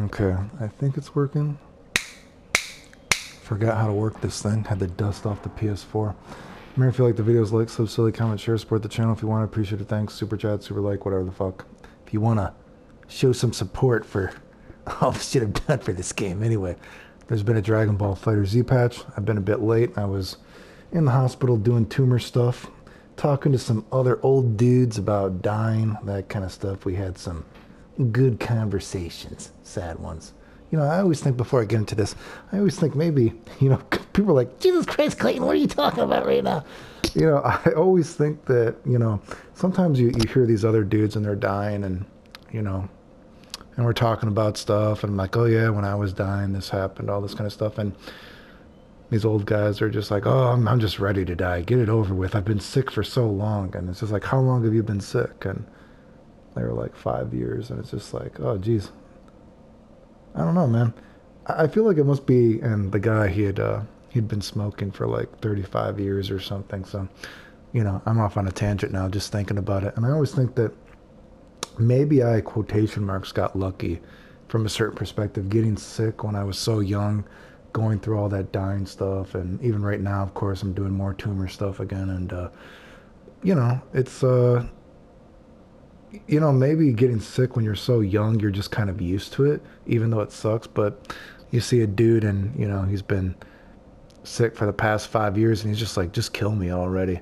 Okay, I think it's working. Forgot how to work this thing. Had to dust off the PS4. Remember, if you like the videos, like, sub, silly, comment, share, support the channel if you want. Appreciate it. Thanks. Super chat, super like, whatever the fuck. If you want to show some support for all the shit I've done for this game. Anyway, there's been a Dragon Ball FighterZ patch. I've been a bit late. I was in the hospital doing tumor stuff, talking to some other old dudes about dying, that kind of stuff. We had some good conversations, sad ones. You know, I always think before I get into this, I always think maybe, you know, people are like, Jesus Christ, Clayton, what are you talking about right now? You know, I always think that, you know, sometimes you hear these other dudes and they're dying and, you know, and we're talking about stuff and I'm like, oh yeah, when I was dying, this happened, all this kind of stuff. And these old guys are just like, oh, I'm just ready to die. Get it over with. I've been sick for so long. And it's just like, how long have you been sick? And they were like 5 years. And it's just like, oh, geez. I don't know, man. I feel like it must be, and the guy, he'd been smoking for like 35 years or something. So, you know, I'm off on a tangent now just thinking about it. And I always think that maybe I, quotation marks, got lucky from a certain perspective, getting sick when I was so young, going through all that dying stuff. And even right now, of course, I'm doing more tumor stuff again. And, you know, it's, you know, maybe getting sick when you're so young, you're just kind of used to it, even though it sucks. But you see a dude and, you know, he's been sick for the past 5 years and he's just like, just kill me already.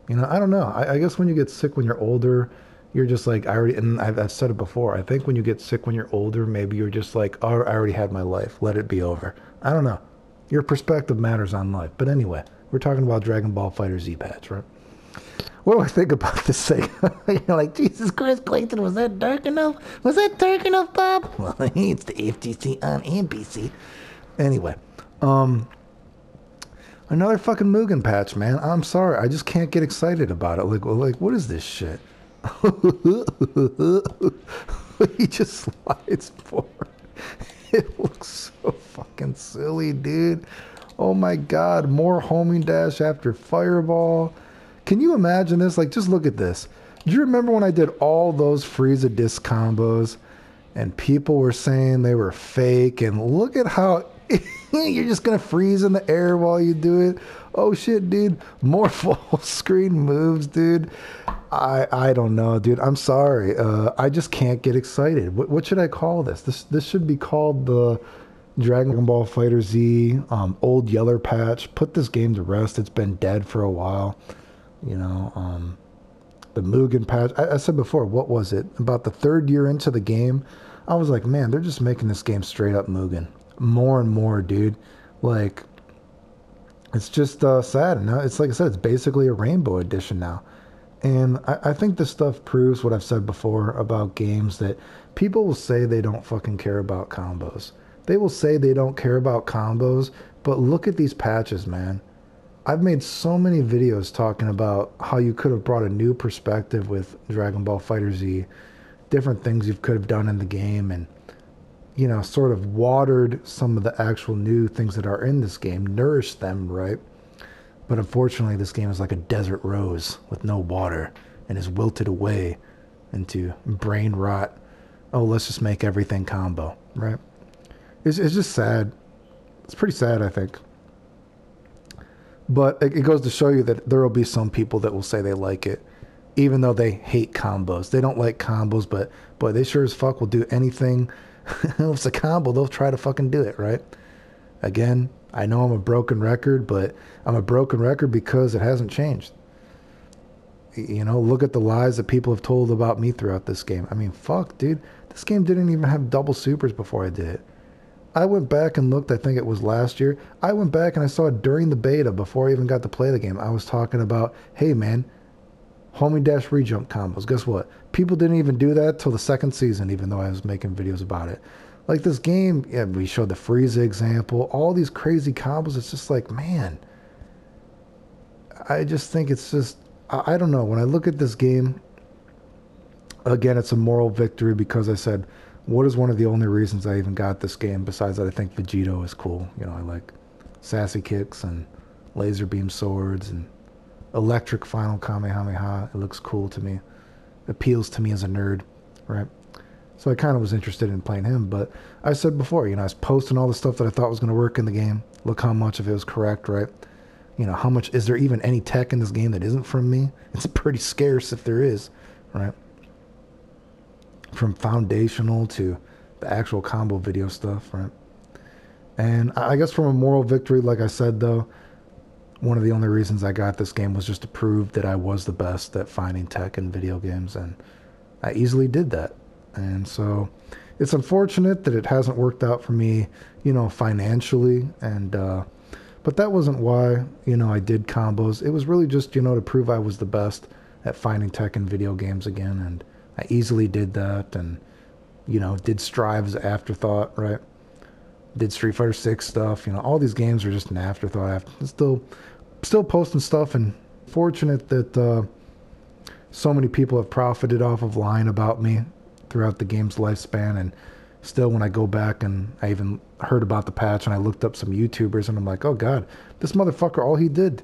You know, I don't know. I guess when you get sick when you're older, you're just like, I've said it before. I think when you get sick when you're older, maybe you're just like, oh, I already had my life. Let it be over. I don't know. Your perspective matters on life. But anyway, we're talking about Dragon Ball FighterZ patch, right? What do I think about this thing? You're like, Jesus Christ, Clayton, was that dark enough? Was that dark enough, Bob? Well, it's the FTC on NBC. Anyway, another fucking Mugen patch, man. I'm sorry, I just can't get excited about it. Like, what is this shit? He just slides forward. It looks so fucking silly, dude. Oh my god, more homing dash after fireball. Can you imagine this? Like, just look at this. Do you remember when I did all those Frieza disc combos and people were saying they were fake? And look at how you're just going to freeze in the air while you do it. Oh shit, dude. More full screen moves, dude. I don't know, dude. I'm sorry. I just can't get excited. What should I call this? This should be called the Dragon Ball FighterZ Old Yeller patch. Put this game to rest. It's been dead for a while. You know, the Mugen patch. I said before, what was it? About the third year into the game, I was like, man, they're just making this game straight up Mugen. More and more, dude. Like, it's just sad. And now, it's like I said, it's basically a Rainbow edition now. And I think this stuff proves what I've said before about games, that people will say they don't fucking care about combos. They will say they don't care about combos, but look at these patches, man. I've made so many videos talking about how you could have brought a new perspective with Dragon Ball FighterZ, different things you could have done in the game, and, you know, sort of watered some of the actual new things that are in this game, nourished them, right? But unfortunately, this game is like a desert rose with no water and is wilted away into brain rot. Oh, let's just make everything combo, right? It's just sad. It's pretty sad, I think. But it goes to show you that there will be some people that will say they like it, even though they hate combos. They don't like combos, but boy, they sure as fuck will do anything. If it's a combo, they'll try to fucking do it, right? Again, I know I'm a broken record, but I'm a broken record because it hasn't changed. You know, look at the lies that people have told about me throughout this game. I mean, fuck, dude. This game didn't even have double supers before I did it. I went back and looked, I think it was last year. I went back and I saw it during the beta before I even got to play the game. I was talking about, hey man, homing dash rejump combos. Guess what? People didn't even do that till the second season, even though I was making videos about it. Like this game, yeah, we showed the Frieza example, all these crazy combos. It's just like, man, I just think it's just, I don't know. When I look at this game, again, it's a moral victory because I said, what is one of the only reasons I even got this game besides that I think Vegito is cool. You know, I like sassy kicks and laser beam swords and electric final Kamehameha. It looks cool to me. Appeals to me as a nerd, right? So I kind of was interested in playing him. But I said before, you know, I was posting all the stuff that I thought was going to work in the game. Look how much of it was correct, right? You know, how much, is there even any tech in this game that isn't from me? It's pretty scarce if there is, right? From foundational to the actual combo video stuff, right? And I guess from a moral victory, like I said, though, one of the only reasons I got this game was just to prove that I was the best at finding tech in video games, and I easily did that. And so it's unfortunate that it hasn't worked out for me, you know, financially, and but that wasn't why, you know, I did combos. It was really just, you know, to prove I was the best at finding tech in video games again, and I easily did that, and, you know, did Strive as an afterthought, right? Did Street Fighter 6 stuff, you know, all these games are just an afterthought. Still posting stuff, and fortunate that so many people have profited off of lying about me throughout the game's lifespan. And still, when I go back and I even heard about the patch and I looked up some YouTubers, and I'm like, oh God, this motherfucker, all he did,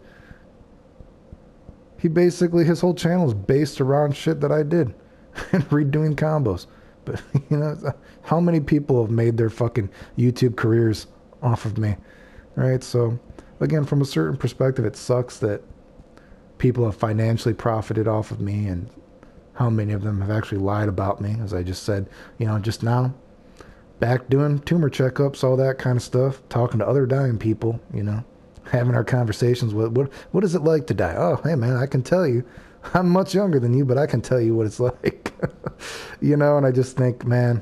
he basically, his whole channel is based around shit that I did and redoing combos. But, you know, how many people have made their fucking YouTube careers off of me, right? So, again, from a certain perspective, it sucks that people have financially profited off of me, and how many of them have actually lied about me, as I just said, you know, just now. Back doing tumor checkups, all that kind of stuff, talking to other dying people, you know, having our conversations with, what is it like to die? Oh, hey, man, I can tell you. I'm much younger than you, but I can tell you what it's like. You know, and I just think, man,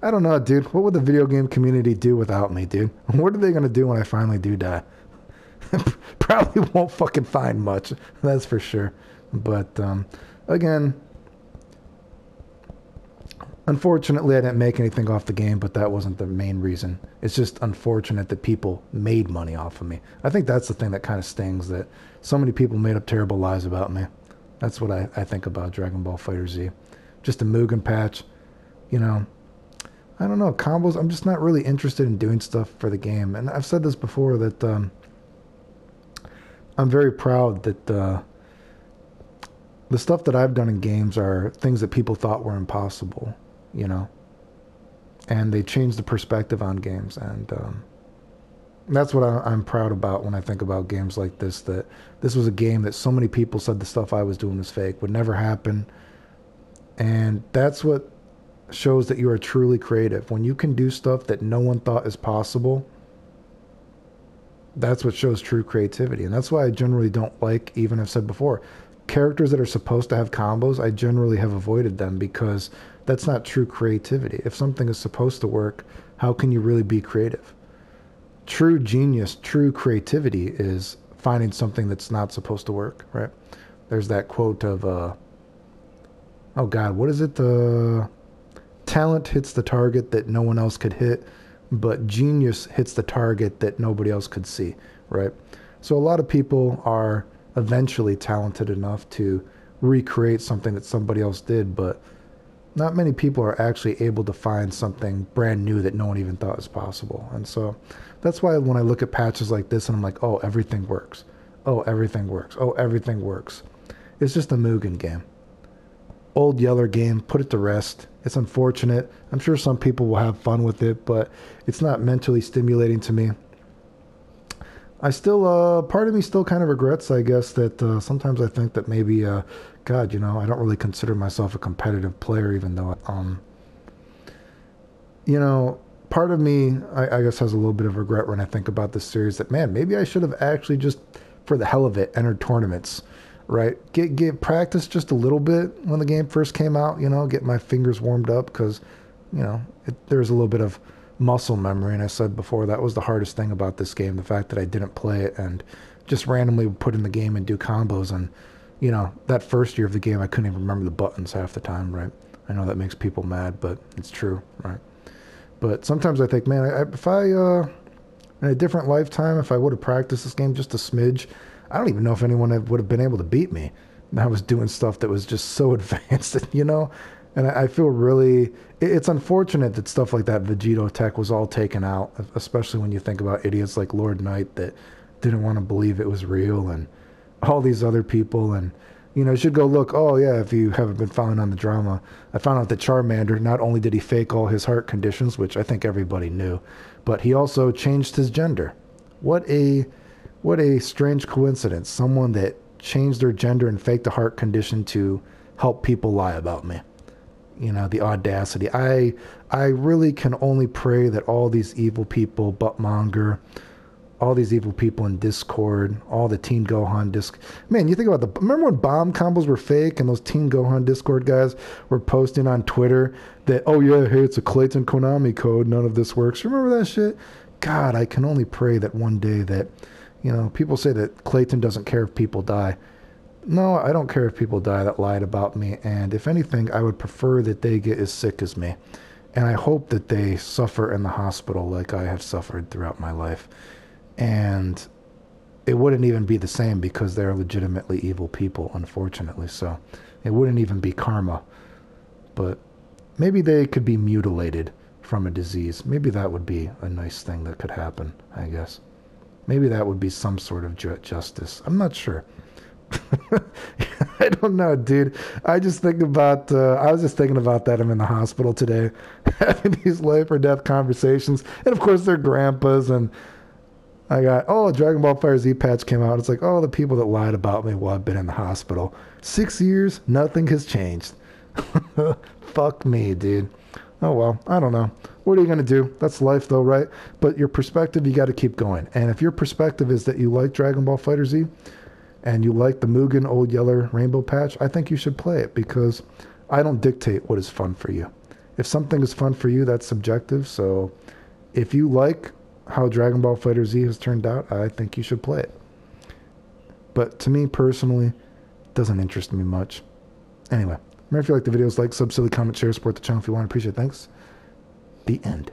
I don't know, dude. What would the video game community do without me, dude? What are they going to do when I finally do die? Probably won't fucking find much, that's for sure. But, again, unfortunately, I didn't make anything off the game, but that wasn't the main reason. It's just unfortunate that people made money off of me. I think that's the thing that kind of stings, that so many people made up terrible lies about me. That's what I think about Dragon Ball FighterZ. Just a Mugen patch, you know. I don't know, combos, I'm just not really interested in doing stuff for the game. And I've said this before, that I'm very proud that the stuff that I've done in games are things that people thought were impossible, you know. And they changed the perspective on games, and that's what I'm proud about when I think about games like this, that this was a game that so many people said the stuff I was doing was fake, would never happen. And that's what shows that you are truly creative. When you can do stuff that no one thought is possible, that's what shows true creativity. And that's why I generally don't like, even I've said before, characters that are supposed to have combos, I generally have avoided them, because that's not true creativity. If something is supposed to work, how can you really be creative? True genius, true creativity is finding something that's not supposed to work, right? There's that quote of, oh God, what is it? Talent hits the target that no one else could hit, but genius hits the target that nobody else could see, right? So a lot of people are eventually talented enough to recreate something that somebody else did, but not many people are actually able to find something brand new that no one even thought was possible. And so that's why when I look at patches like this and I'm like, oh, everything works. Oh, everything works. Oh, everything works. It's just a Mugen game. Old Yeller game, put it to rest. It's unfortunate. I'm sure some people will have fun with it, but it's not mentally stimulating to me. I still, part of me still kind of regrets, I guess, that sometimes I think that maybe, God, you know, I don't really consider myself a competitive player, even though, you know, part of me, I guess, has a little bit of regret when I think about this series, that, man, maybe I should have actually just, for the hell of it, entered tournaments, right? Get practice just a little bit when the game first came out, you know, get my fingers warmed up, because, you know, there's a little bit of muscle memory, and I said before, that was the hardest thing about this game, the fact that I didn't play it and just randomly would put in the game and do combos. And, you know, that first year of the game, I couldn't even remember the buttons half the time, right? I know that makes people mad, but it's true, right? But sometimes I think, man, if I, in a different lifetime, if I would have practiced this game just a smidge, I don't even know if anyone would have been able to beat me. I was doing stuff that was just so advanced, you know? And I feel really, it's unfortunate that stuff like that Vegito tech was all taken out, especially when you think about idiots like Lord Knight that didn't want to believe it was real, and all these other people. And, You know, you should go look. Oh, yeah, if you haven't been following on the drama. I found out that Charmander, not only did he fake all his heart conditions, which I think everybody knew, but he also changed his gender. What a strange coincidence. Someone that changed their gender and faked a heart condition to help people lie about me. You know, the audacity. I really can only pray that all these evil people, Buttmonger, all these evil people in Discord, all the Team Gohan Man, you think about remember when bomb combos were fake and those Team Gohan Discord guys were posting on Twitter that, oh yeah, hey, it's a Clayton Konami code, none of this works. Remember that shit? God, I can only pray that one day that, you know, people say that Clayton doesn't care if people die. No, I don't care if people die that lied about me, and if anything, I would prefer that they get as sick as me. And I hope that they suffer in the hospital like I have suffered throughout my life. And it wouldn't even be the same because they're legitimately evil people, unfortunately. So it wouldn't even be karma. But maybe they could be mutilated from a disease. Maybe that would be a nice thing that could happen, I guess. Maybe that would be some sort of justice. I'm not sure. I don't know, dude. I was just thinking about that. I'm in the hospital today having these life or death conversations. And of course, they're grandpas. And I got, Dragon Ball FireZ patch came out. It's like, the people that lied about me while I've been in the hospital. 6 years, nothing has changed. Fuck me, dude. Oh, well, I don't know. What are you going to do? That's life, though, right? But your perspective, you got to keep going. And if your perspective is that you like Dragon Ball FighterZ and you like the Mugen Old Yeller Rainbow patch, I think you should play it because I don't dictate what is fun for you. If something is fun for you, that's subjective. So if you like how Dragon Ball FighterZ has turned out, I think you should play it. But to me, personally, it doesn't interest me much. Anyway. Remember, if you like the videos, like, sub, silly, comment, share, support the channel if you want. Appreciate it. Thanks. The end.